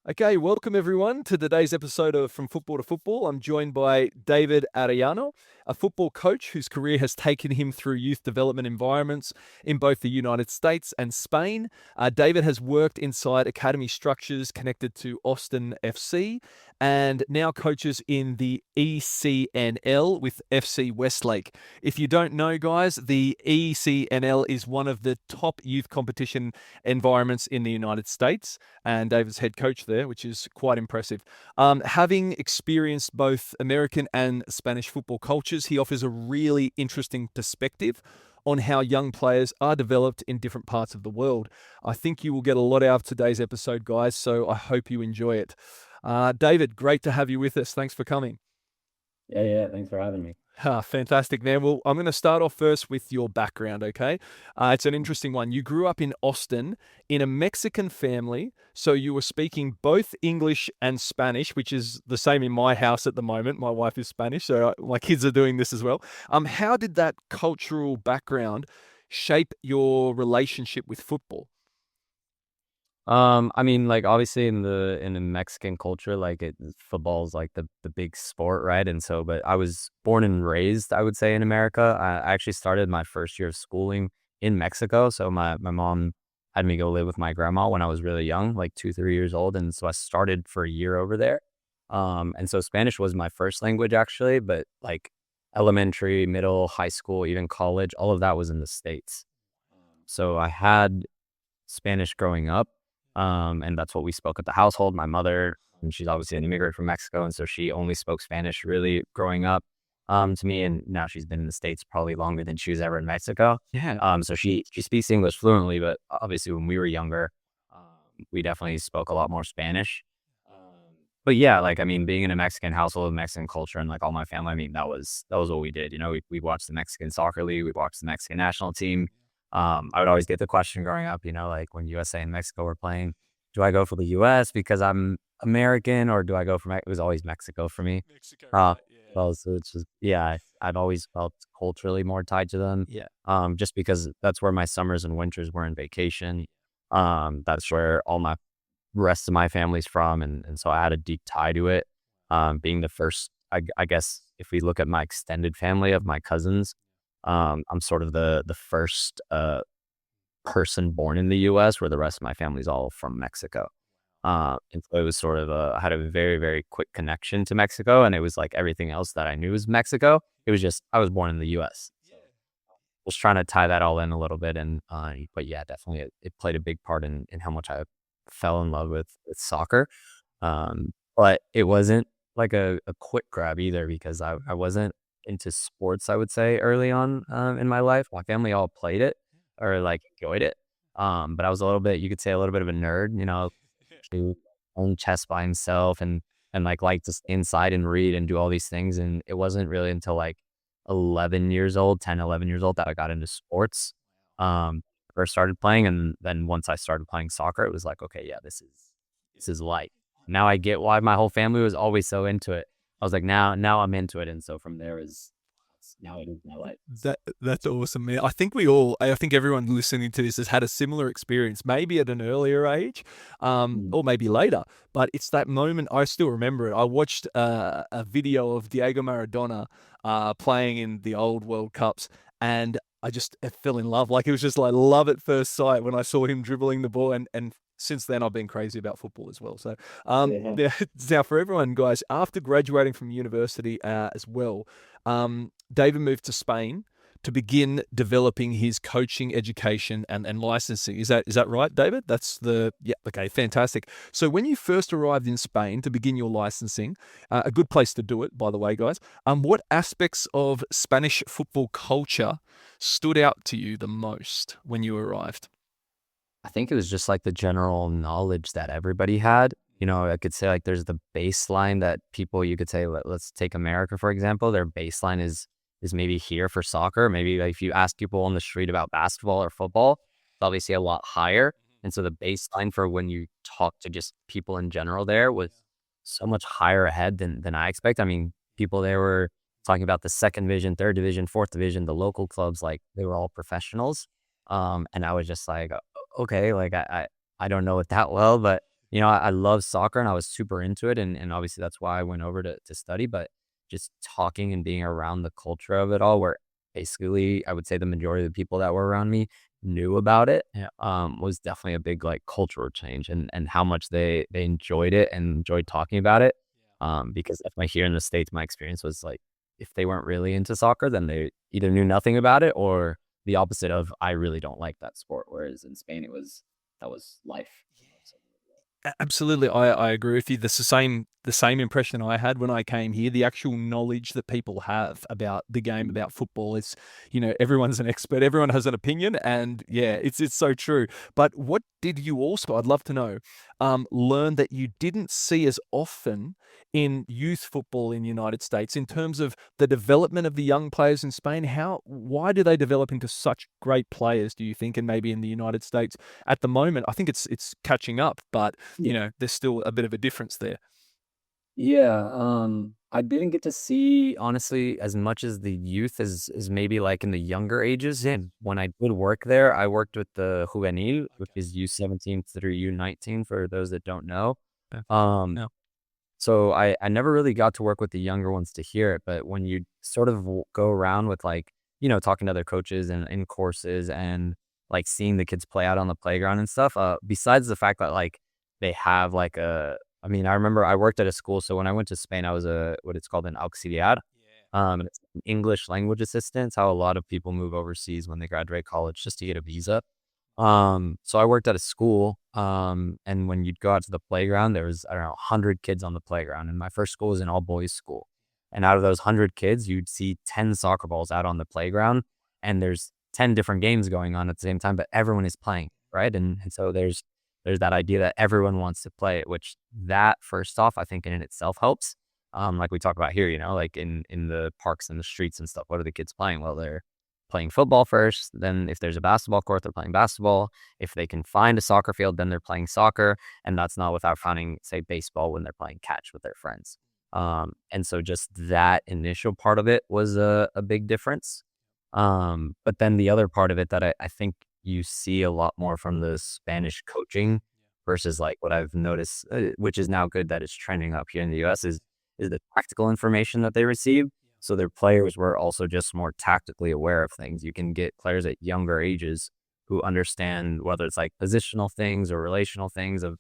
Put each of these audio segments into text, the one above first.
Okay, welcome everyone to today's episode of From Football to Football. I'm joined by David Arellano, a football coach whose career has taken him through youth development environments in both the United States and Spain. David has worked inside academy structures connected to Austin FC and now coaches in the ECNL with FC Westlake. If you don't know, guys, the ECNL is one of the top youth competition environments in the United States, and David's head coach there, which is quite impressive. Having experienced both American and Spanish football cultures, he offers a really interesting perspective on how young players are developed in different parts of the world. I think you will get a lot out of today's episode, guys, so I hope you enjoy it. David, great to have you with us. Thanks for coming. Yeah. Thanks for having me. Fantastic, man. Well, I'm going to start off first with your background, okay? It's an interesting one. You grew up in Austin in a Mexican family, so you were speaking both English and Spanish, which is the same in my house at the moment. My wife is Spanish, so my kids are doing this as well. How did that cultural background shape your relationship with football? I mean, like obviously in the Mexican culture, football is like the big sport, right? And so, but I was born and raised, I would say, in America. I actually started my first year of schooling in Mexico. So my mom had me go live with my grandma when I was really young, like 2, 3 years old, and so I started for a year over there. And so Spanish was my first language actually, but like elementary, middle, high school, even college, all of that was in the States. So I had Spanish growing up. And that's what we spoke at the household. My mother, and she's obviously an immigrant from Mexico, and so she only spoke Spanish really growing up to me. And now she's been in the States probably longer than she was ever in Mexico. Yeah. So she speaks English fluently, but obviously when we were younger, we definitely spoke a lot more Spanish. But yeah, like I mean, being in a Mexican household, Mexican culture, and like all my family, I mean, that was what we did. You know, we watched the Mexican soccer league, we watched the Mexican national team. I would always get the question growing up, you know, like when USA and Mexico were playing, do I go for the US because I'm American, or do I go for it was always Mexico for me. Mexico, Uh, right? Yeah. well, so it's just, yeah, I've always felt culturally more tied to them. Yeah. Just because that's where my summers and winters were in vacation. That's where all my rest of my family's from. And so I had a deep tie to it. Being the first, I guess, if we look at my extended family of my cousins, I'm sort of the first person born in the U.S., where the rest of my family's all from Mexico. And so it was sort of I had a very, very quick connection to Mexico, and it was like everything else that I knew was Mexico. It was just I was born in the U.S. So was trying to tie that all in a little bit, and but yeah, definitely it played a big part in how much I fell in love with soccer. But it wasn't like a quick grab either, because I wasn't into sports, I would say, early on in my life. My family all played it or like enjoyed it. But I was a little bit, you could say, a little bit of a nerd, you know, to own chess by himself and like to stay inside and read and do all these things. And it wasn't really until like 11 years old, 10, 11 years old, that I got into sports. Um, First started playing, and then once I started playing soccer, it was like, okay, yeah, this is life. Now I get why my whole family was always so into it. I was like, now I'm into it, and so from there is now it is my life. That's awesome, man. I think everyone listening to this has had a similar experience, maybe at an earlier age, Mm. or maybe later. But it's that moment. I still remember it. I watched a video of Diego Maradona playing in the old World Cups, and I fell in love. Like it was just like love at first sight when I saw him dribbling the ball, and since then I've been crazy about football as well. So Yeah. yeah, now for everyone, guys, after graduating from university as well. David moved to Spain to begin developing his coaching education and licensing. Is that right, David? Yeah, okay, fantastic. So when you first arrived in Spain to begin your licensing, a good place to do it, by the way, guys. What aspects of Spanish football culture stood out to you the most when you arrived? I think it was just like the general knowledge that everybody had. You know, I could say like there's the baseline that people, you could say, let's take America, for example. Their baseline is maybe here for soccer. Maybe like if you ask people on the street about basketball or football, it's obviously a lot higher. And so the baseline for when you talk to just people in general there was so much higher ahead than I expect. I mean, people there were talking about the second division, third division, fourth division, the local clubs, like they were all professionals. And I was just like, okay, like I don't know it that well, but I love soccer and I was super into it. And obviously that's why I went over to study, but just talking and being around the culture of it all, where basically I would say the majority of the people that were around me knew about it, Yeah. was definitely a big like cultural change and how much they enjoyed it and enjoyed talking about it. Because definitely here in the States, my experience was like, if they weren't really into soccer, then they either knew nothing about it or the opposite of, I really don't like that sport. Whereas in Spain, that was life. So, Absolutely, I agree with you. That's the same impression I had when I came here. The actual knowledge that people have about the game, mm, about football, is, everyone's an expert. Everyone has an opinion, and yeah, it's so true. But what did you also? I'd love to know. Learn that you didn't see as often in youth football in the United States in terms of the development of the young players in Spain. Why do they develop into such great players? Do you think, and maybe in the United States at the moment, I think it's catching up, but yeah. there's still a bit of a difference there. Yeah, I didn't get to see honestly as much as the youth as maybe like in the younger ages. And when I did work there, I worked with the juvenil, which Okay. is U17 through U19 for those that don't know. Yeah. Um, Yeah. so I never really got to work with the younger ones to hear it, but when you sort of go around with like, talking to other coaches and in courses and like seeing the kids play out on the playground and stuff, besides the fact that like they have like I mean, I remember I worked at a school. So when I went to Spain, I was what it's called an auxiliar. And it's an English language assistant. It's how a lot of people move overseas when they graduate college just to get a visa. So I worked at a school, and when you'd go out to the playground, there was, I don't know, 100 kids on the playground, and my first school was an all boys school. And out of those 100 kids, you'd see 10 soccer balls out on the playground, and there's 10 different games going on at the same time, but everyone is playing, right? And so there's that idea that everyone wants to play it, which that first off, I think in itself helps. Like we talk about here, like in the parks and the streets and stuff. What are the kids playing? Well, they're playing football first. Then if there's a basketball court, they're playing basketball. If they can find a soccer field, then they're playing soccer. And that's not without finding, say, baseball when they're playing catch with their friends. And so just that initial part of it was a big difference. But then the other part of it that I think you see a lot more from the Spanish coaching versus like what I've noticed, which is now good that it's trending up here in the US, is the tactical information that they receive. So their players were also just more tactically aware of things. You can get players at younger ages who understand whether it's like positional things or relational things of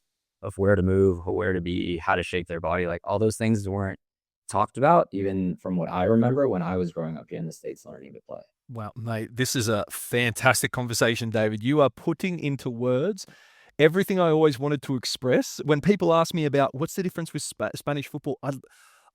where to move, where to be, how to shape their body. Like all those things weren't talked about, even from what I remember when I was growing up here in the States learning to play. Wow, mate, this is a fantastic conversation, David. You are putting into words everything I always wanted to express. When people ask me about what's the difference with Spanish football,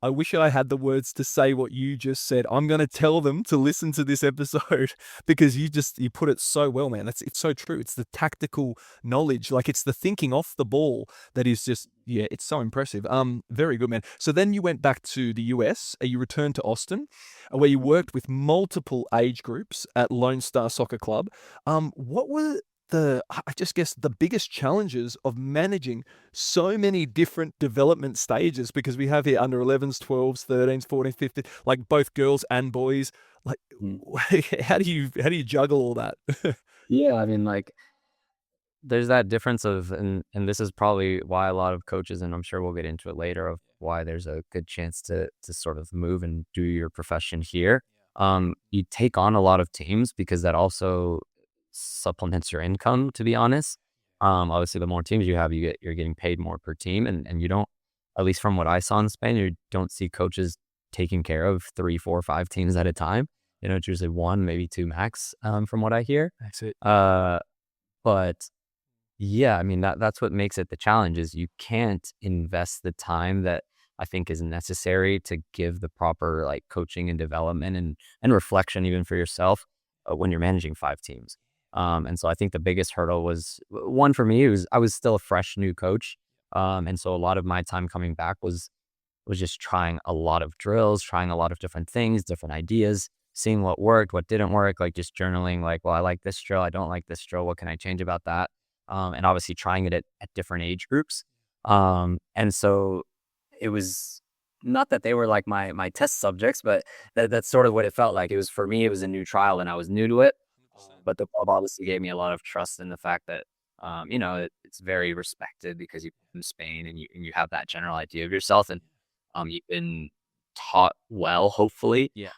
I wish I had the words to say what you just said. I'm going to tell them to listen to this episode because you put it so well, man. It's so true. It's the tactical knowledge, like it's the thinking off the ball that is just, yeah, it's so impressive. Very good, man. So then you went back to the US. You returned to Austin, where you worked with multiple age groups at Lone Star Soccer Club. What were I just guess the biggest challenges of managing so many different development stages, because we have here under 11s, 12s, 13s, 14s, 15s, like both girls and boys. Like, Mm. how do you juggle all that? Yeah, I mean, like there's that difference of, and this is probably why a lot of coaches, and I'm sure we'll get into it later, of why there's a good chance to sort of move and do your profession here. You take on a lot of teams because that also supplements your income, to be honest. Obviously, the more teams you have, you're getting paid more per team, and you don't, at least from what I saw in Spain, you don't see coaches taking care of three, four, five teams at a time. It's usually one, maybe two max, from what I hear. That's it. Uh, but yeah, I mean, that's what makes it the challenge is you can't invest the time that I think is necessary to give the proper like coaching and development and reflection even for yourself when you're managing five teams. And so I think the biggest hurdle was one for me was I was still a fresh new coach. And so a lot of my time coming back was just trying a lot of drills, trying a lot of different things, different ideas, seeing what worked, what didn't work, like just journaling, like, well, I like this drill, I don't like this drill, what can I change about that? And obviously trying it at different age groups. And so it was not that they were like my test subjects, but that's sort of what it felt like. It was for me, it was a new trial and I was new to it. But the club obviously gave me a lot of trust in the fact that It's very respected because you're from Spain and you have that general idea of yourself, and you've been taught well, hopefully. Yeah.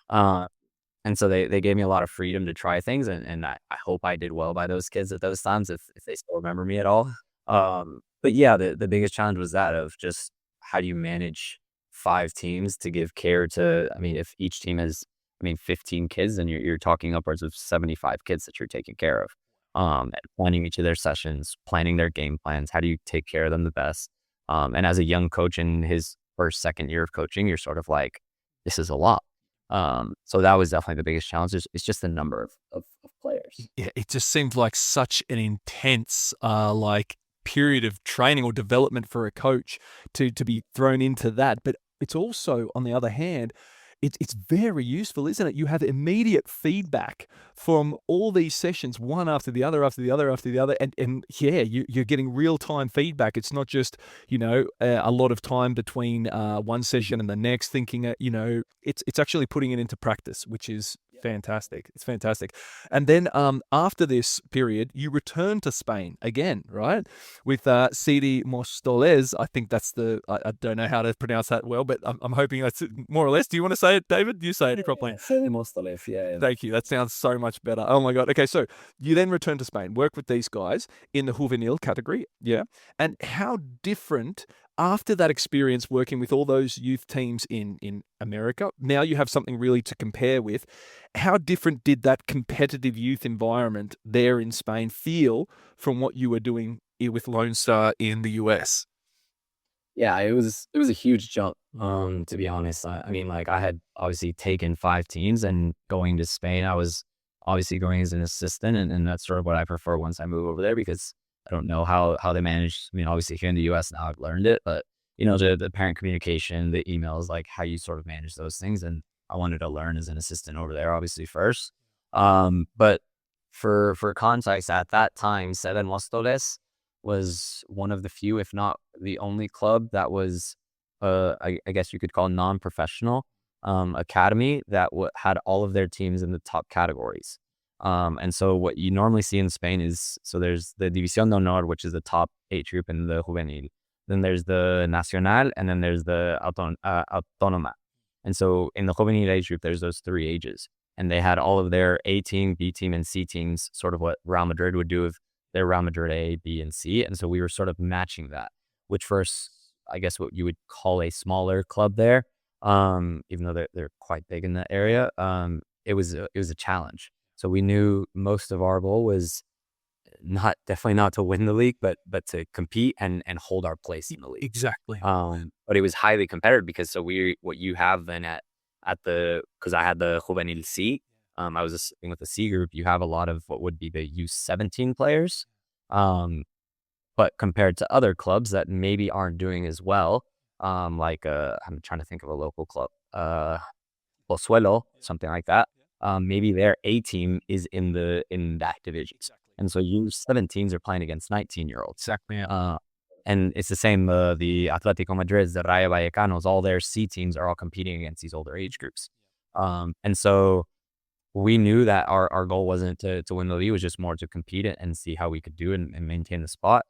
And so they gave me a lot of freedom to try things, and I hope I did well by those kids at those times if they still remember me at all. But yeah, the biggest challenge was that of just how do you manage 5 teams to give care to, I mean, if each team has, I mean, 15 kids, and you're talking upwards of 75 kids that you're taking care of. And planning each of their sessions, planning their game plans, how do you take care of them the best? And as a young coach in his first, second year of coaching, you're sort of like, this is a lot. So that was definitely the biggest challenge. It's just the number of players. Yeah, it just seemed like such an intense, period of training or development for a coach to be thrown into that. But it's also, on the other hand, it's very useful, isn't it? You have immediate feedback from all these sessions, one after the other, after the other, after the other, and yeah, you're getting real time feedback. It's not just a lot of time between one session and the next, thinking it's actually putting it into practice, which is fantastic. It's fantastic. And then after this period, you return to Spain again, right? With CD Mostoles. I think that's I don't know how to pronounce that well, but I'm hoping that's it, more or less. Do you want to say it, David? You say it properly. CD Mostoles, yeah. Thank you. That sounds so much better. Oh my God. Okay, so you then return to Spain, work with these guys in the juvenile category. Yeah. And how different after that experience working with all those youth teams in America, now you have something really to compare with. How different did that competitive youth environment there in Spain feel from what you were doing with Lone Star in the US? Yeah, it was a huge jump, to be honest. I mean, like, I had obviously taken 5 teams, and going to Spain, I was obviously going as an assistant, and that's sort of what I prefer once I move over there, because I don't know how they manage. I mean, obviously here in the US now I've learned it, but the parent communication, the emails, like how you sort of manage those things, and I wanted to learn as an assistant over there, obviously first. But for context, at that time, Seven Mostoles was one of the few, if not the only club that was, I guess you could call non-professional academy that had all of their teams in the top categories. And so what you normally see in Spain is, so there's the División de Honor, which is the top age group in the juvenil. Then there's the Nacional, and then there's the Autónoma. And so in the juvenil age group, there's those 3 ages. And they had all of their A team, B team, and C teams, sort of what Real Madrid would do with their Real Madrid A, B, and C. And so we were sort of matching that, which first, I guess what you would call a smaller club there, even though they're quite big in that area, it was a challenge. So we knew most of our goal was definitely not to win the league, but to compete and hold our place in the league. Exactly. But it was highly competitive, because what you have then because I had the Juvenil C, I was assisting with the C group. You have a lot of what would be the U17 players, but compared to other clubs that maybe aren't doing as well, like I'm trying to think of a local club, Pozuelo, something like that. Maybe their A team is in that division. And so U17s are playing against 19-year-olds. Exactly. And it's the same, the Atletico Madrids, the Rayo Vallecanos, all their C teams are all competing against these older age groups. And so we knew that our goal wasn't to win the league, it was just more to compete it and see how we could do it and maintain the spot.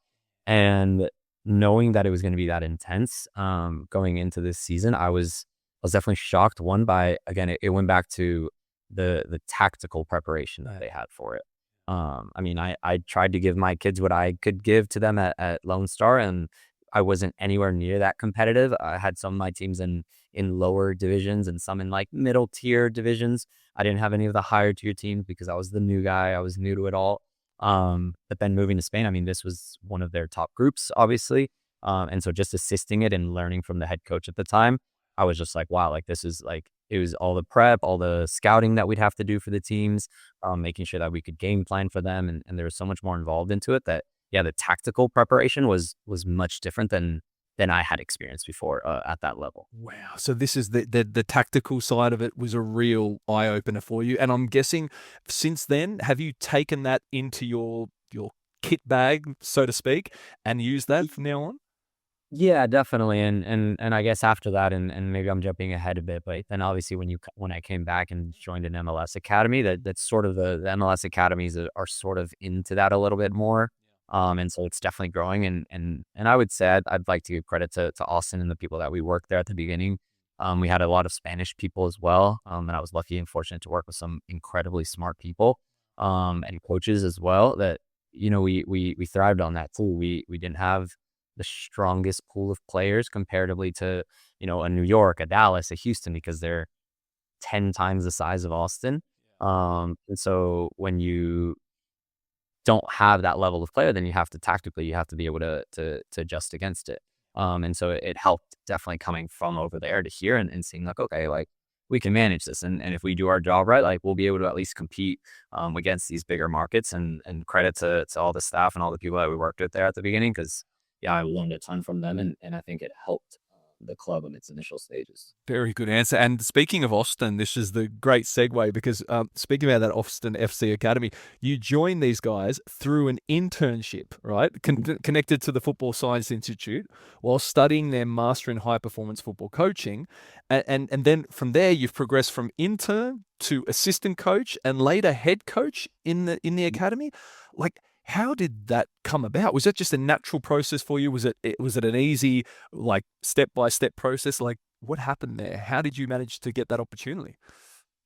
And knowing that it was going to be that intense, going into this season, I was definitely shocked. One, by, again, it went back to the tactical preparation that they had for it. I mean, I tried to give my kids what I could give to them at Lone Star, and I wasn't anywhere near that competitive. I had some of my teams in lower divisions and some in like middle tier divisions. I didn't have any of the higher tier teams because I was the new guy. I was new to it all. But then moving to Spain, I mean, this was one of their top groups, obviously. And so just assisting it and learning from the head coach at the time, I was just like, wow, like this is like, it was all the prep, all the scouting that we'd have to do for the teams, making sure that we could game plan for them. And there was so much more involved into it that, yeah, the tactical preparation was much different than I had experienced before at that level. Wow. So this is the tactical side of it was a real eye opener for you. And I'm guessing since then, have you taken that into your kit bag, so to speak, and used that from now on? Yeah, definitely. And I guess after that, and maybe I'm jumping ahead a bit, but then obviously when I came back and joined an MLS academy, that's sort of the MLS academies are sort of into that a little bit more. And so it's definitely growing. And I would say I'd like to give credit to Austin and the people that we worked there at the beginning. We had a lot of Spanish people as well. And I was lucky and fortunate to work with some incredibly smart people, and coaches as well that, we thrived on that too. We didn't have the strongest pool of players comparatively to, a New York, a Dallas, a Houston, because they're 10 times the size of Austin. And so when you don't have that level of player, then you have to tactically, you have to be able to adjust against it. And so it helped definitely coming from over there to here and seeing like, okay, like we can manage this. And if we do our job right, like we'll be able to at least compete against these bigger markets, and credit to all the staff and all the people that we worked with there at the beginning. Cause yeah, I learned a ton from them, and I think it helped the club in its initial stages. Very good answer. And speaking of Austin, this is the great segue because speaking about that Austin FC Academy, you joined these guys through an internship, right? Connected to the Football Science Institute while studying their master in high performance football coaching. And then from there, you've progressed from intern to assistant coach and later head coach in the academy. Like, how did that come about? Was that just a natural process for you? Was it an easy, like, step-by-step process? Like, what happened there? How did you manage to get that opportunity?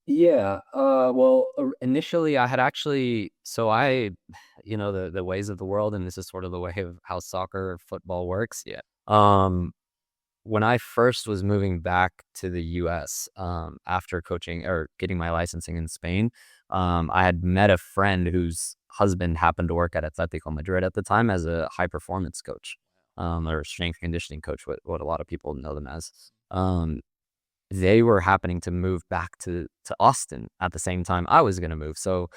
Yeah. Well, initially I had actually, so I, the ways of the world, and this is sort of the way of how soccer or football works. Yeah. When I first was moving back to the US, after coaching or getting my licensing in Spain, I had met a friend whose husband happened to work at Atletico Madrid at the time as a high performance coach, or strength conditioning coach, what a lot of people know them as. They were happening to move back to Austin at the same time I was going to move. So,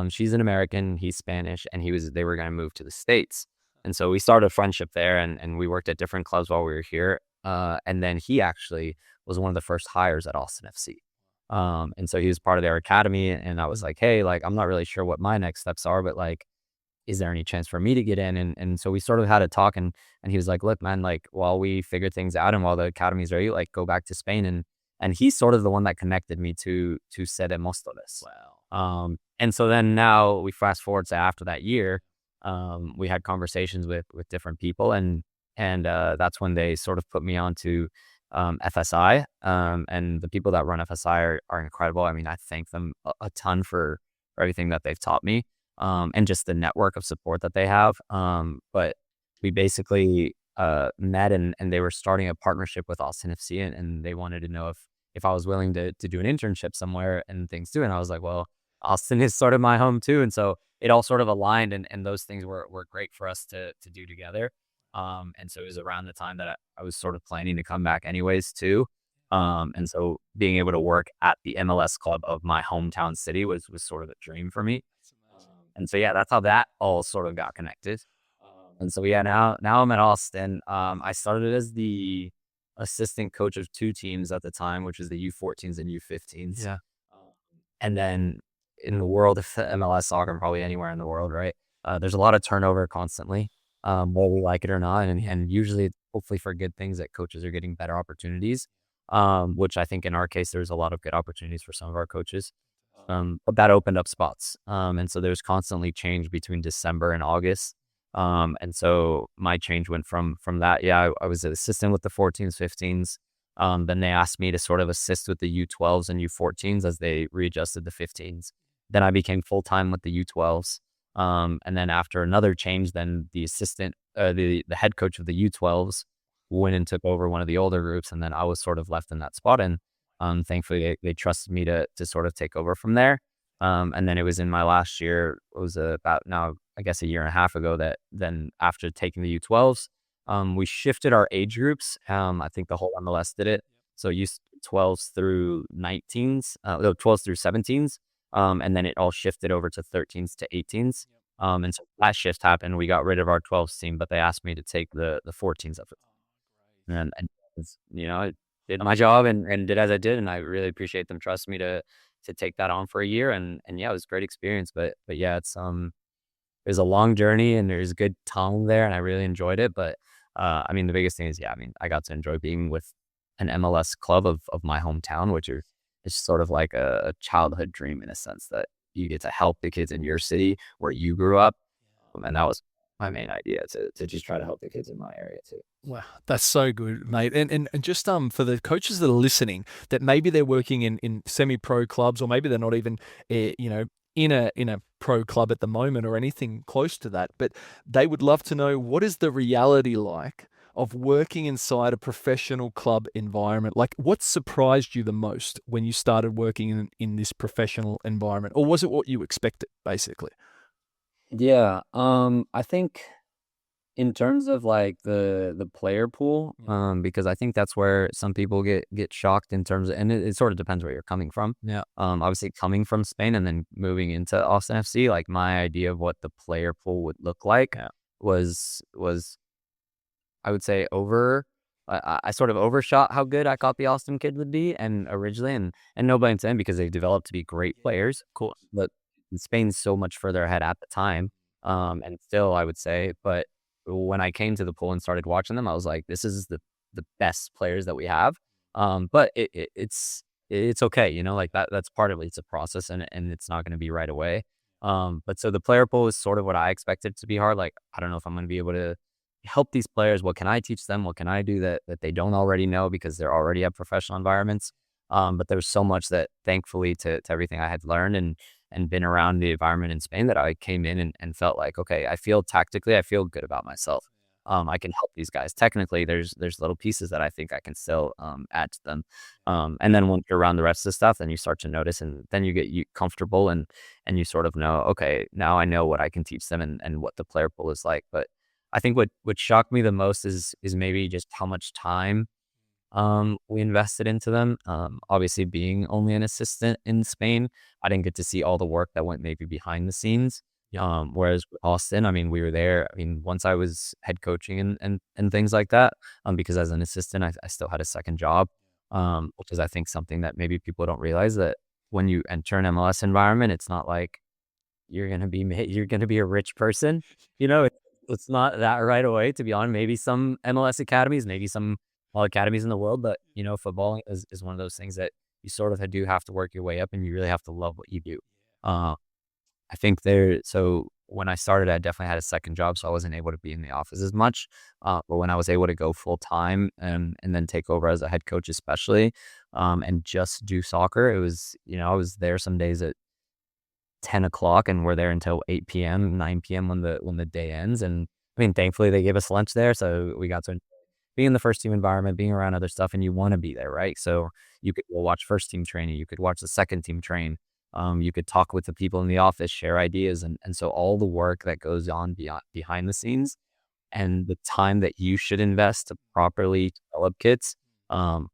she's an American, he's Spanish, and they were going to move to the States. And so we started a friendship there, and we worked at different clubs while we were here. And then he actually was one of the first hires at Austin FC. And so he was part of their academy, and I was like, hey, like, I'm not really sure what my next steps are, but like, is there any chance for me to get in? And so we sort of had a talk, and he was like, look, man, like, while we figure things out and while the academy's ready, like, go back to Spain. And he's sort of the one that connected me to Sede Móstoles. Wow. And so then now we fast forward to after that year, we had conversations with different people, and that's when they sort of put me on to FSI. And the people that run FSI are incredible. I mean, I thank them a ton for everything that they've taught me, and just the network of support that they have. But we basically met, and they were starting a partnership with Austin FC, and they wanted to know if I was willing to do an internship somewhere and things too. And I was like, well, Austin is sort of my home too. And so it all sort of aligned, and those things were great for us to do together. And so it was around the time that I was sort of planning to come back anyways too. And so being able to work at the MLS club of my hometown city was sort of a dream for me. That's amazing. And so, yeah, that's how that all sort of got connected. And so, yeah, now I'm at Austin. I started as the assistant coach of two teams at the time, which is the U14s and U15s. Yeah. And then in the world of MLS soccer, and probably anywhere in the world, right? There's a lot of turnover constantly, whether we like it or not. And usually, hopefully for good things, that coaches are getting better opportunities, which I think in our case, there's a lot of good opportunities for some of our coaches. But that opened up spots. And so there's constantly change between December and August. And so my change went from that. Yeah, I was an assistant with the 14s, 15s. Then they asked me to sort of assist with the U12s and U14s as they readjusted the 15s. Then I became full-time with the U12s. And then after another change, then the the head coach of the U12s went and took over one of the older groups. And then I was sort of left in that spot. And thankfully they trusted me to sort of take over from there. And then it was in my last year, it was about now, I guess, a year and a half ago, that then after taking the U12s, we shifted our age groups. I think the whole MLS did it. So U12s through 19s, no, 12s through 17s. And then it all shifted over to 13s to 18s. And so that shift happened. We got rid of our 12s team, but they asked me to take the 14s of it. And I did my job and did as I did. And I really appreciate them trusting me to take that on for a year. And yeah, it was a great experience. But yeah, it was a long journey, and there's good time there, and I really enjoyed it. But I mean, the biggest thing is, yeah, I mean, I got to enjoy being with an MLS club of my hometown, which is sort of like a childhood dream in a sense that you get to help the kids in your city where you grew up. And that was my main idea to just try to help the kids in my area too. Wow, that's so good, mate. And just for the coaches that are listening, that maybe they're working in semi-pro clubs, or maybe they're not even in a pro club at the moment or anything close to that, but they would love to know, what is the reality like of working inside a professional club environment? Like, what surprised you the most when you started working in this professional environment, or was it what you expected, basically? Yeah, I think in terms of like the player pool, Yeah. because I think that's where some people get shocked in terms of, and it sort of depends where you're coming from. Yeah. Obviously coming from Spain and then moving into Austin FC, like my idea of what the player pool would look like Yeah. was I would say I sort of overshot how good I thought the Austin kid would be, and originally, and no blame to them because they've developed to be great players. Of course. But Spain's so much further ahead at the time, and still I would say. But when I came to the pool and started watching them, I was like, this is the best players that we have. But it's okay, like that's part of it. It's a process, and it's not going to be right away. But so the player pool is sort of what I expected to be hard. Like, I don't know if I'm going to be able to help these players. What can I teach them? What can I do that they don't already know because they're already at professional environments? But there's so much that thankfully to everything I had learned and been around the environment in Spain that I came in and felt like, okay, I feel tactically, I feel good about myself. I can help these guys. Technically, there's little pieces that I think I can still add to them. And then once you're around the rest of the stuff, then you start to notice, and then you get comfortable, and you sort of know, okay, now I know what I can teach them and what the player pool is like. But I think what shocked me the most is maybe just how much time we invested into them. Obviously, being only an assistant in Spain, I didn't get to see all the work that went maybe behind the scenes. Whereas with Austin, I mean, we were there. I mean, once I was head coaching and things like that, because as an assistant, I still had a second job, which is I think something that maybe people don't realize, that when you enter an MLS environment, it's not like you're gonna be a rich person. It's not that right away, to be honest. Maybe some MLS academies, maybe some all academies in the world, but football is one of those things that you sort of do have to work your way up, and you really have to love what you do. Uh, I think so when I started, I definitely had a second job, so I wasn't able to be in the office as much. But when I was able to go full time and then take over as a head coach, especially, and just do soccer, it was, I was there some days at 10 o'clock, and we're there until 8 p.m., 9 p.m. when the day ends. And I mean, thankfully they gave us lunch there, so we got to be in the first team environment, being around other stuff, and you want to be there, right? So you could go watch first team training, you could watch the second team train, you could talk with the people in the office, share ideas, and so all the work that goes on behind the scenes, and the time that you should invest to properly develop kids, um,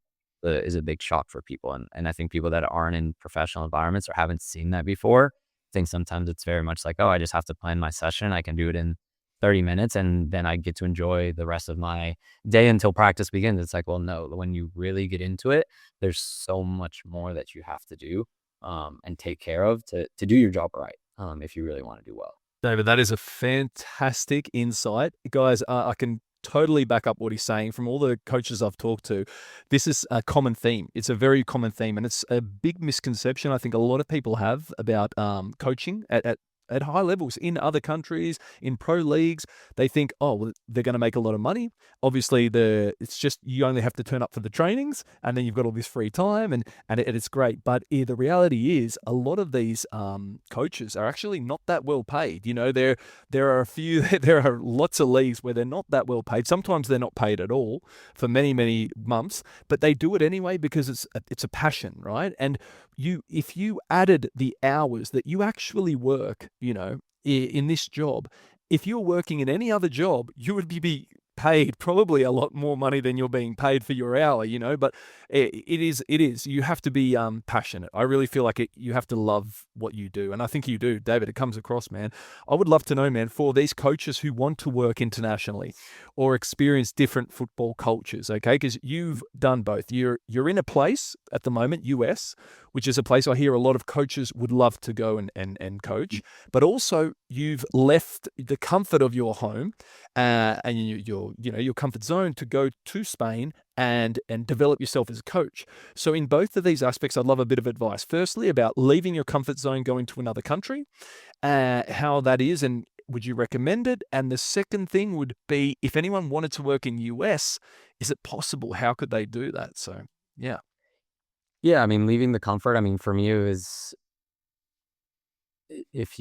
is a big shock for people. And I think people that aren't in professional environments or haven't seen that before think sometimes it's very much like, oh, I just have to plan my session. I can do it in 30 minutes, and then I get to enjoy the rest of my day until practice begins. It's like, well, no, when you really get into it, there's so much more that you have to do, and take care of to do your job right, if you really want to do well. David, that is a fantastic insight. Guys, I can totally back up what he's saying. From all the coaches I've talked to, this is a common theme. It's a very common theme, and it's a big misconception I think a lot of people have about coaching at high levels in other countries, in pro leagues. They think, oh, well, they're going to make a lot of money. Obviously, it's just you only have to turn up for the trainings, and then you've got all this free time, and it's great. But the reality is, a lot of these coaches are actually not that well paid. There are a few, there are lots of leagues where they're not that well paid. Sometimes they're not paid at all for many, many months, but they do it anyway because it's a passion, right? And if you added the hours that you actually work, in this job, if you're working in any other job, you would be paid probably a lot more money than you're being paid for your hour, but it is, you have to be passionate. I really feel like you have to love what you do. And I think you do, David. It comes across, man. I would love to know, man, for these coaches who want to work internationally or experience different football cultures, okay? Because you've done both. You're in a place at the moment, US, which is a place I hear a lot of coaches would love to go and coach, but also you've left the comfort of your home and your comfort zone to go to Spain and develop yourself as a coach. So in both of these aspects, I'd love a bit of advice. Firstly, about leaving your comfort zone, going to another country, how that is, and would you recommend it? And the second thing would be, if anyone wanted to work in US, is it possible? How could they do that? So, yeah. Yeah, I mean, leaving the comfort, I mean, for me, it was if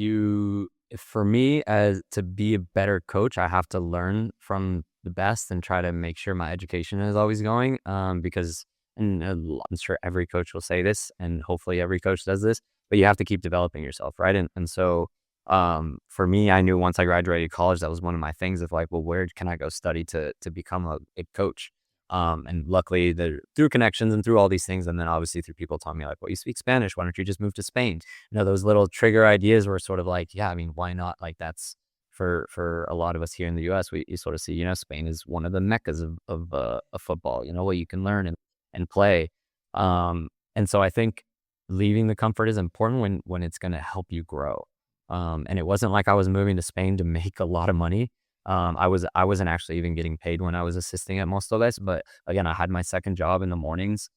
for me as to be a better coach, I have to learn from the best and try to make sure my education is always going. Because and I'm sure every coach will say this, and hopefully every coach does this, but you have to keep developing yourself, right? And so for me, I knew once I graduated college, that was one of my things of like, well, where can I go study to become a coach? And luckily, through connections and through all these things, and then obviously through people telling me like, well, you speak Spanish, why don't you just move to Spain? Those little trigger ideas were sort of like, yeah, I mean, why not? Like that's for a lot of us here in the US, you sort of see, Spain is one of the meccas of football, where you can learn and play. And so I think leaving the comfort is important when it's going to help you grow. And it wasn't like I was moving to Spain to make a lot of money. I wasn't actually even getting paid when I was assisting at Móstoles, but again, I had my second job in the mornings.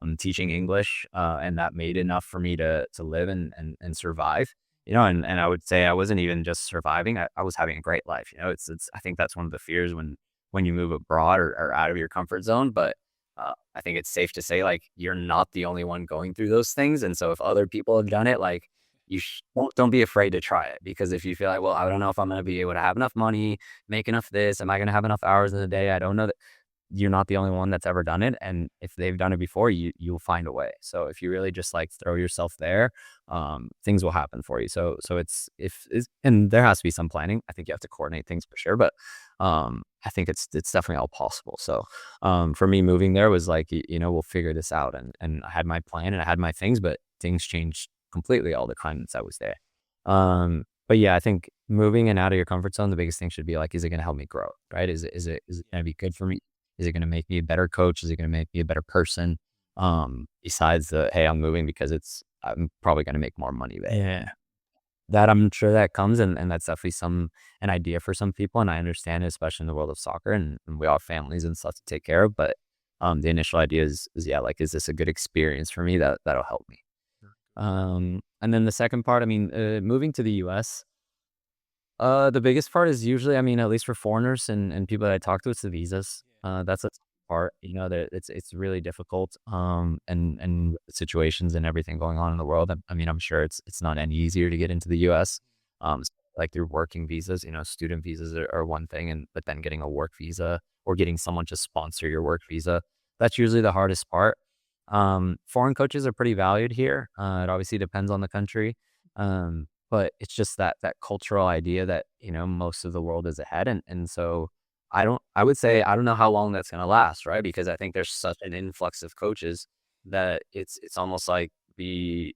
I'm teaching English, and that made enough for me to live and survive. And I would say I wasn't even just surviving; I was having a great life. It's I think that's one of the fears when you move abroad or out of your comfort zone. But I think it's safe to say like you're not the only one going through those things, and so if other people have done it, like don't be afraid to try it, because if you feel like, well, I don't know if I'm going to be able to have enough money, make enough this, am I going to have enough hours in the day? I don't know. You're not the only one that's ever done it. And if they've done it before, you'll find a way. So if you really just like throw yourself there, things will happen for you. So and there has to be some planning. I think you have to coordinate things for sure, but I think it's definitely all possible. So for me, moving there was like, we'll figure this out. And I had my plan and I had my things, but things changed completely all the time since I was there. But yeah, I think moving and out of your comfort zone, the biggest thing should be like, is it going to help me grow? Right? Is it going to be good for me? Is it going to make me a better coach? Is it going to make me a better person? Besides hey, I'm moving because I'm probably going to make more money there. Yeah. That I'm sure that comes, and that's definitely an idea for some people. And I understand it, especially in the world of soccer, and we all have families and stuff to take care of. But the initial idea is yeah, like, is this a good experience for me that'll help me? And then the second part, I mean, moving to the US, the biggest part is usually, I mean, at least for foreigners and people that I talk to, it's the visas. That's a part, that it's really difficult. And situations and everything going on in the world. I mean, I'm sure it's not any easier to get into the US. Like through working visas, student visas are one thing, but then getting a work visa or getting someone to sponsor your work visa, that's usually the hardest part. Foreign coaches are pretty valued here. It obviously depends on the country. But it's just that cultural idea that, most of the world is ahead. And so I would say, I don't know how long that's going to last, right? Because I think there's such an influx of coaches that it's almost like the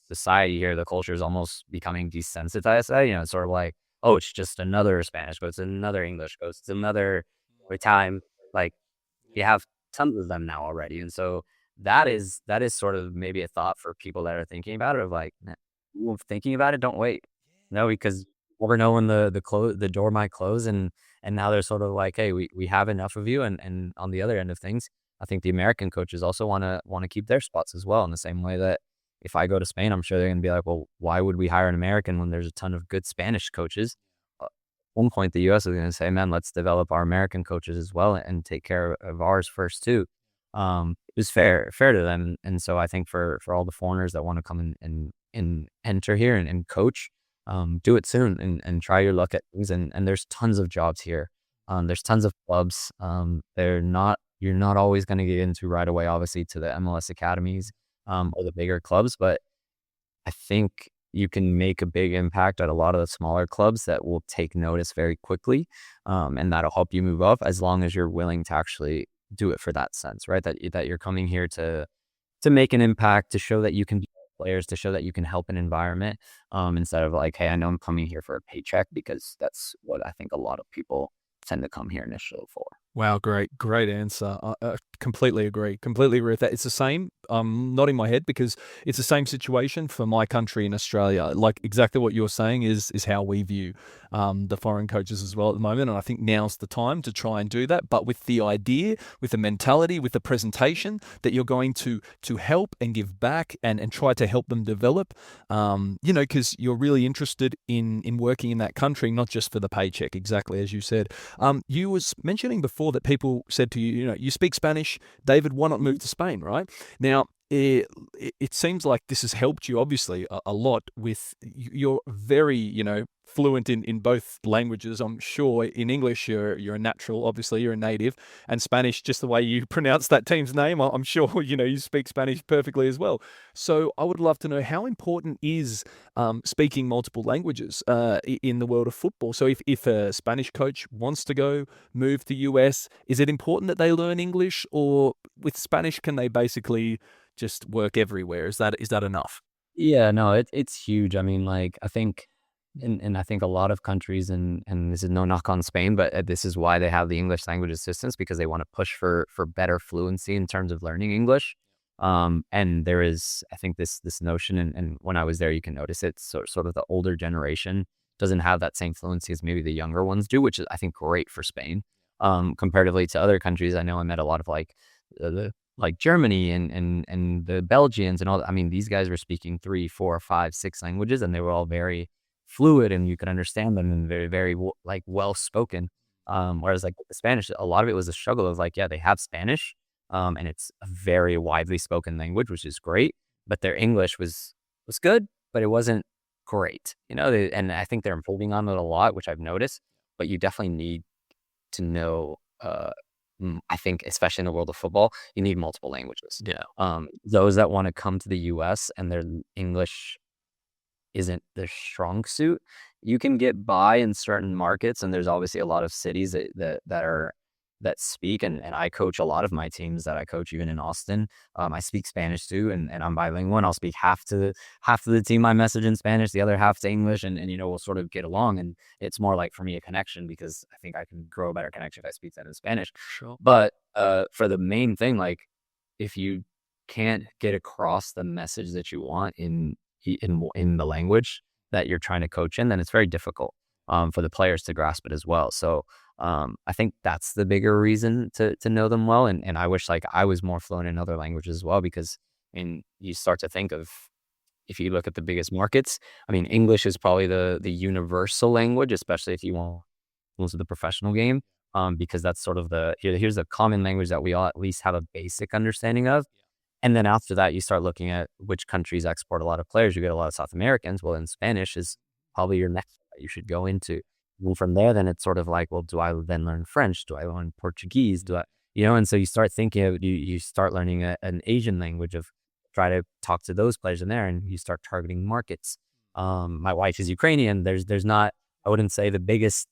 society here, the culture is almost becoming desensitized. It's sort of like, oh, it's just another Spanish coach, it's another English coach, it's another Italian. Like, you have tons of them now already. And so that is sort of maybe a thought for people that are thinking about it, of like, thinking about it, don't wait. No, because you never know when the door might close, and now they're sort of like, hey, we have enough of you. And on the other end of things, I think the American coaches also want to keep their spots as well, in the same way that if I go to Spain, I'm sure they're going to be like, well, why would we hire an American when there's a ton of good Spanish coaches? At one point, the US is going to say, man, let's develop our American coaches as well and take care of ours first too. It was fair to them. And so I think for all the foreigners that want to come and enter here and coach, do it soon and try your luck at things. And there's tons of jobs here. There's tons of clubs. You're not always going to get into right away, obviously, to the MLS academies, or the bigger clubs, but I think you can make a big impact at a lot of the smaller clubs that will take notice very quickly. And that'll help you move up, as long as you're willing to actually do it for that sense, right? That you're coming here to make an impact, to show that you can be players, to show that you can help an environment, instead of like, hey, I know I'm coming here for a paycheck, because that's what I think a lot of people tend to come here initially for. Wow, great answer. I completely agree with that. It's the same I'm nodding my head because it's the same situation for my country in Australia. Like exactly what you're saying is how we view the foreign coaches as well at the moment. And I think now's the time to try and do that, but with the idea, with the mentality, with the presentation that you're going to help and give back and try to help them develop. Because you're really interested in working in that country, not just for the paycheck. Exactly as you said. You was mentioning before that people said to you, you speak Spanish, David. Why not move to Spain? Right now, it seems like this has helped you obviously a lot with you're very fluent in both languages. I'm sure in English you're a natural, obviously you're a native, and Spanish, just the way you pronounce that team's name, I'm sure you speak Spanish perfectly as well. So I would love to know how important is speaking multiple languages in the world of football. So if a Spanish coach wants to go move to US, is it important that they learn English, or with Spanish can they basically just work everywhere? Is that enough? Yeah, no, it's huge. I mean, like, I think, and I think a lot of countries, and this is no knock on Spain, but this is why they have the English language assistance, because they want to push for better fluency in terms of learning English. And there is, I think, this notion, and when I was there, you can notice it. So sort of the older generation doesn't have that same fluency as maybe the younger ones do, which is, I think, great for Spain. Comparatively to other countries, I know I met a lot of like Germany and the Belgians and all that. I mean, these guys were speaking 3, 4, 5, 6 languages, and they were all very fluid, and you could understand them, and very, very like well spoken. Whereas like with the Spanish, a lot of it was a struggle of like, yeah, they have Spanish, and it's a very widely spoken language, which is great, but their English was good, but it wasn't great, and I think they're improving on it a lot, which I've noticed. But you definitely need to know. I think, especially in the world of football, you need multiple languages. Yeah. Those that want to come to the US and their English isn't their strong suit, you can get by in certain markets, and there's obviously a lot of cities that speak, and I coach a lot of my teams that I coach even in Austin. I speak Spanish too, and I'm bilingual, and I'll speak half of the team I message in Spanish, the other half to English, and we'll sort of get along, and it's more like for me a connection, because I think I can grow a better connection if I speak that in Spanish. Sure. But for the main thing, like, if you can't get across the message that you want in the language that you're trying to coach in, then it's very difficult for the players to grasp it as well. So I think that's the bigger reason to know them well. And I wish like I was more fluent in other languages as well, because you start to think of, if you look at the biggest markets, I mean, English is probably the universal language, especially if you want to the professional game, because that's sort of here's a common language that we all at least have a basic understanding of. And then after that, you start looking at which countries export a lot of players. You get a lot of South Americans. Well, then Spanish is probably your next one that you should go into. And from there, then it's sort of like, well, do I then learn French? Do I learn Portuguese? And so you start thinking of, you start learning an Asian language, of try to talk to those players in there, and you start targeting markets. My wife is Ukrainian. There's not, I wouldn't say the biggest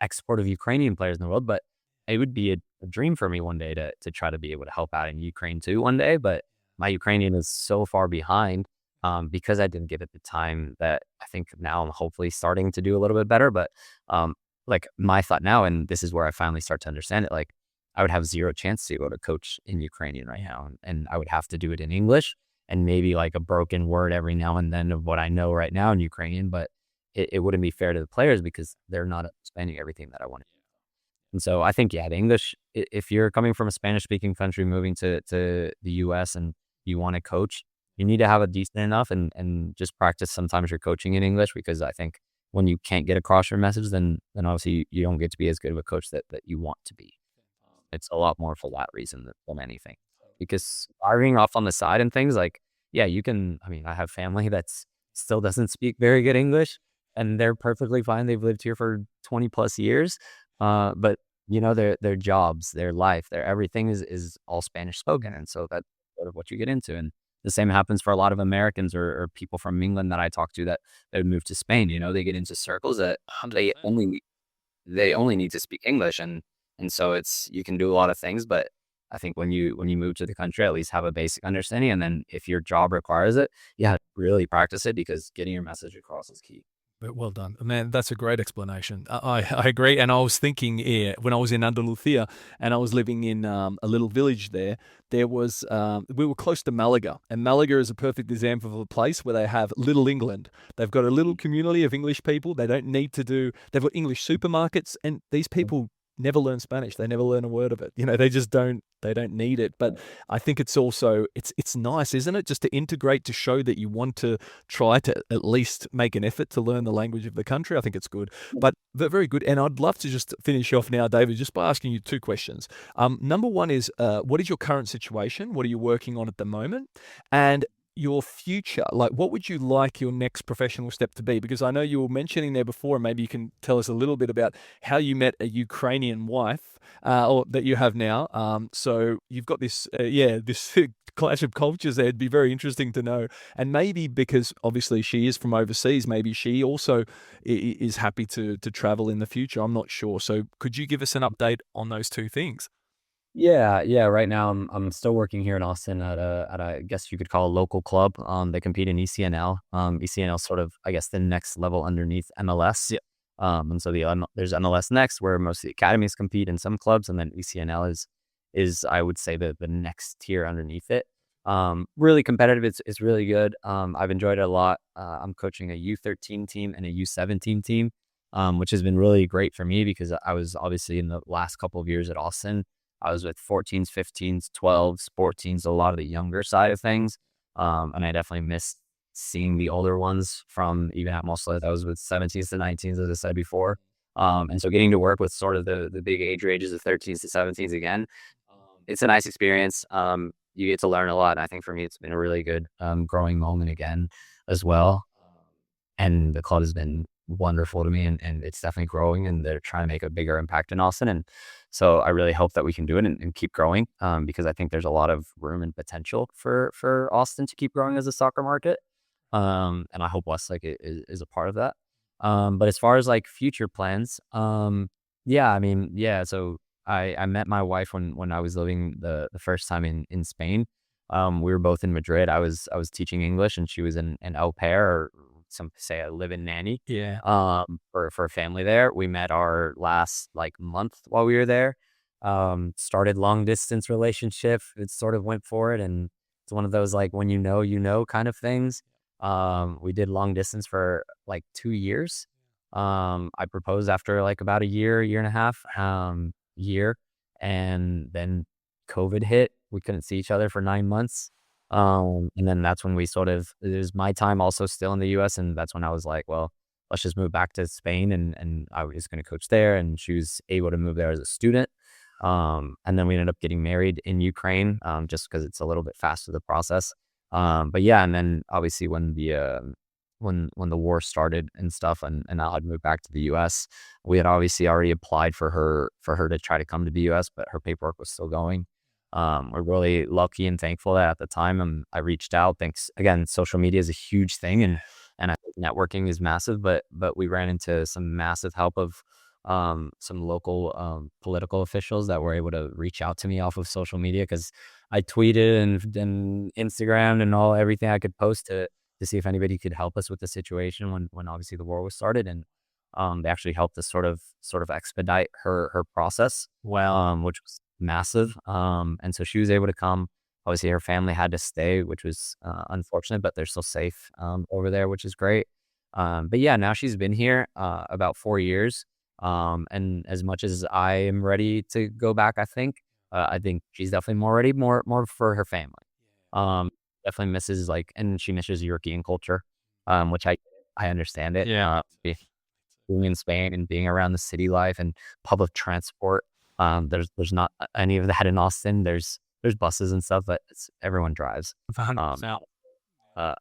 export of Ukrainian players in the world, but it would be a dream for me one day to try to be able to help out in Ukraine too one day. But my Ukrainian is so far behind because I didn't give it the time that I think now I'm hopefully starting to do a little bit better. But like my thought now, and this is where I finally start to understand it, like I would have zero chance to go to coach in Ukrainian right now. And I would have to do it in English, and maybe like a broken word every now and then of what I know right now in Ukrainian. But it wouldn't be fair to the players, because they're not understanding everything that I want to. And so I think, yeah, the English, if you're coming from a Spanish speaking country, moving to the US, and you want to coach, you need to have a decent enough, and just practice sometimes you're coaching in English, because I think when you can't get across your message, then obviously you don't get to be as good of a coach that you want to be. It's a lot more for that reason than anything. Because hiring off on the side and things like, yeah, you can, I mean, I have family that's still doesn't speak very good English, and they're perfectly fine. They've lived here for 20 plus years. But their jobs, their life, their everything is all Spanish spoken. And so that's sort of what you get into. And the same happens for a lot of Americans or people from England that I talk to that would move to Spain. They get into circles that they 100%. only need to speak English. And so you can do a lot of things, but I think when you move to the country, at least have a basic understanding. And then if your job requires it, yeah, really practice it, because getting your message across is key. But well done, man. That's a great explanation. I agree. And I was thinking, yeah, when I was in Andalusia and I was living in a little village there, there was we were close to Malaga, and Malaga is a perfect example of a place where they have Little England. They've got a little community of English people. They don't need to do. They've got English supermarkets, and these people never learn Spanish. They never learn a word of it. They just don't. They don't need it. But I think it's also it's nice, isn't it, just to integrate, to show that you want to try to at least make an effort to learn the language of the country. I think it's good, but very good. And I'd love to just finish off now, David, just by asking you two questions. Number one is, what is your current situation? What are you working on at the moment? And your future, like what would you like your next professional step to be? Because I know you were mentioning there before, and maybe you can tell us a little bit about how you met a Ukrainian wife, or that you have now. So you've got this, this clash of cultures there. It'd be very interesting to know. And maybe because obviously she is from overseas, maybe she also is happy to travel in the future. I'm not sure. So could you give us an update on those two things? Yeah, yeah. Right now, I'm still working here in Austin at a I guess you could call a local club. They compete in ECNL. ECNL sort of, I guess, the next level underneath MLS. Yeah. And so there's MLS next, where most of the academies compete in some clubs, and then ECNL is I would say the next tier underneath it. Really competitive. It's really good. I've enjoyed it a lot. I'm coaching a U13 team and a U17 team, which has been really great for me because I was obviously in the last couple of years at Austin. I was with 14s, 15s, 12s, 14s, a lot of the younger side of things. And I definitely missed seeing the older ones from even at Moslet. I was with 17s to 19s, as I said before. And so getting to work with sort of the big age ranges of 13s to 17s again, it's a nice experience. You get to learn a lot. And I think for me, it's been a really good growing moment again as well. And the club has been wonderful to me, and it's definitely growing, and they're trying to make a bigger impact in Austin. And so I really hope that we can do it and keep growing, because I think there's a lot of room and potential for Austin to keep growing as a soccer market. And I hope Westlake is a part of that. But as far as like future plans, yeah, I mean, yeah, so I met my wife when I was living the first time in Spain. We were both in Madrid. I was teaching English, and she was an au pair, or some say a live-in nanny, Yeah. for a family there. We met our last like month while we were there. Started long distance relationship. It sort of went for it, and it's one of those like when you know kind of things. We did long distance for like 2 years. I proposed after like about a year and a half, year, and then COVID hit. We couldn't see each other for 9 months. And then that's when we sort of, it was my time also still in the US. And that's when I was like, well, let's just move back to Spain. And I was going to coach there, and she was able to move there as a student. And then we ended up getting married in Ukraine, just because it's a little bit faster, the process. But yeah, and then obviously when the war started and stuff, and I had moved back to the US, we had obviously already applied for her to try to come to the US, but her paperwork was still going. We're really lucky and thankful that at the time, I reached out. Thanks again. Social media is a huge thing, and I think networking is massive. But we ran into some massive help of some local political officials that were able to reach out to me off of social media, because I tweeted and Instagram and everything I could post to see if anybody could help us with the situation when obviously the war was started. And they actually helped us sort of expedite her process. Wow. Which was massive. And so she was able to come. Obviously her family had to stay, which was unfortunate, but they're still safe over there, which is great. But yeah, now she's been here about 4 years. And as much as I am ready to go back, I think she's definitely more ready, more for her family. Definitely misses and she misses European culture, which I understand it. Yeah. Being in Spain and being around the city life and public transport. There's not any of that in Austin. There's buses and stuff, but everyone drives. 100%. Uh,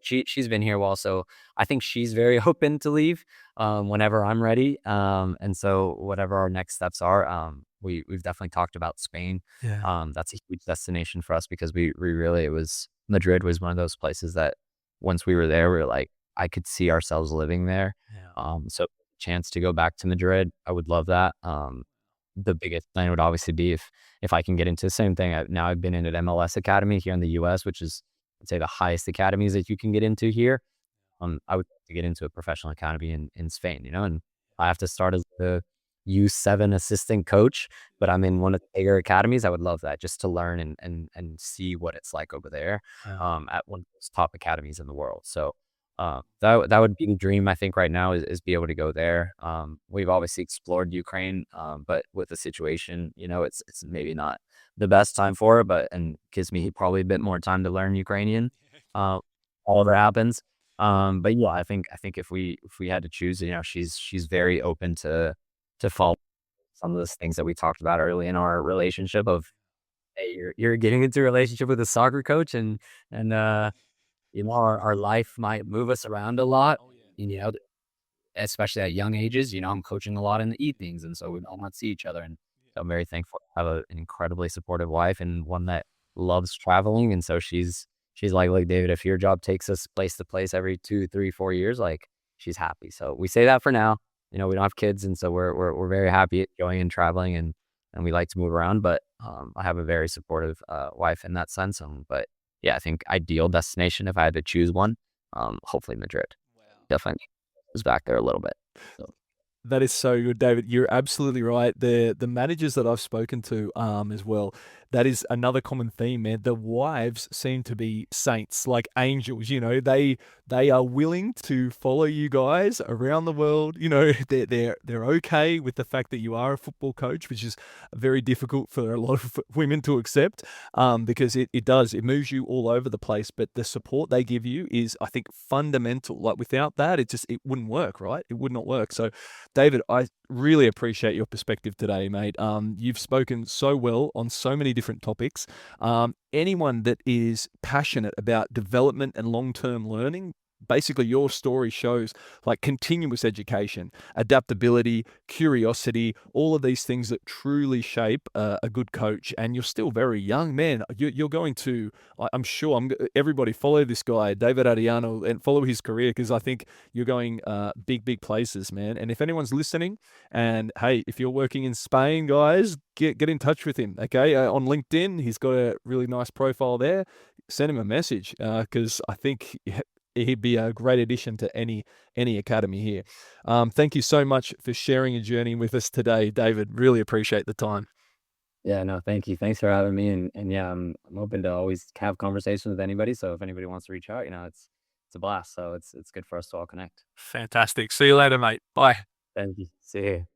she's been here a while, so I think she's very open to leave whenever I'm ready. And so whatever our next steps are, we've definitely talked about Spain. Yeah. That's a huge destination for us, because we really, Madrid was one of those places that once we were there, we were like, I could see ourselves living there. Yeah. So chance to go back to Madrid, I would love that. The biggest thing would obviously be if I can get into the same thing. Now I've been in an MLS academy here in the US, which is, I'd say, the highest academies that you can get into here. I would to get into a professional academy in Spain, and I have to start as the U7 assistant coach, but I'm in one of the bigger academies. I would love that just to learn and see what it's like over there, Wow. at one of those top academies in the world. So that would be the dream, I think, right now is be able to go there. We've obviously explored Ukraine, but with the situation, it's maybe not the best time for it, but and gives me probably a bit more time to learn Ukrainian. Uh, all that happens. But yeah, I think if we had to choose, she's very open to follow some of those things that we talked about early in our relationship of, hey, you're getting into a relationship with a soccer coach, and our life might move us around a lot, and, especially at young ages. I'm coaching a lot in the evenings, and so we all not see each other. And I'm very thankful to have an incredibly supportive wife and one that loves traveling. And so she's like, look, David, if your job takes us place to place every 2, 3, 4 years, like she's happy. So we say that for now. We don't have kids, and so we're very happy going and traveling, and we like to move around. But I have a very supportive wife in that sense. But yeah, I think ideal destination if I had to choose one, hopefully Madrid. Definitely was back there a little bit. So That is so good, David. You're absolutely right. The managers that I've spoken to as well, that is another common theme, man. The wives seem to be saints, like angels. They are willing to follow you guys around the world. They're okay with the fact that you are a football coach, which is very difficult for a lot of women to accept, because it moves you all over the place. But the support they give you is, I think, fundamental. Like without that, it wouldn't work, right? It would not work. So David, I really appreciate your perspective today, mate. You've spoken so well on so many different topics. Anyone that is passionate about development and long-term learning, basically your story shows like continuous education, adaptability, curiosity, all of these things that truly shape a good coach. And you're still very young, man. You're going to, I'm sure, everybody follow this guy, David Arellano, and follow his career, because I think you're going big places, man. And if anyone's listening, and hey, if you're working in Spain, guys, get in touch with him. Okay, on LinkedIn, he's got a really nice profile there. Send him a message, because I think he'd be a great addition to any academy here. Thank you so much for sharing your journey with us today, David. Really appreciate the time. yeah, no, thank you. Thanks for having me. And yeah, I'm open to always have conversations with anybody. So if anybody wants to reach out, it's a blast. So it's good for us to all connect. Fantastic. See you later, mate. Bye. Thank you. See you.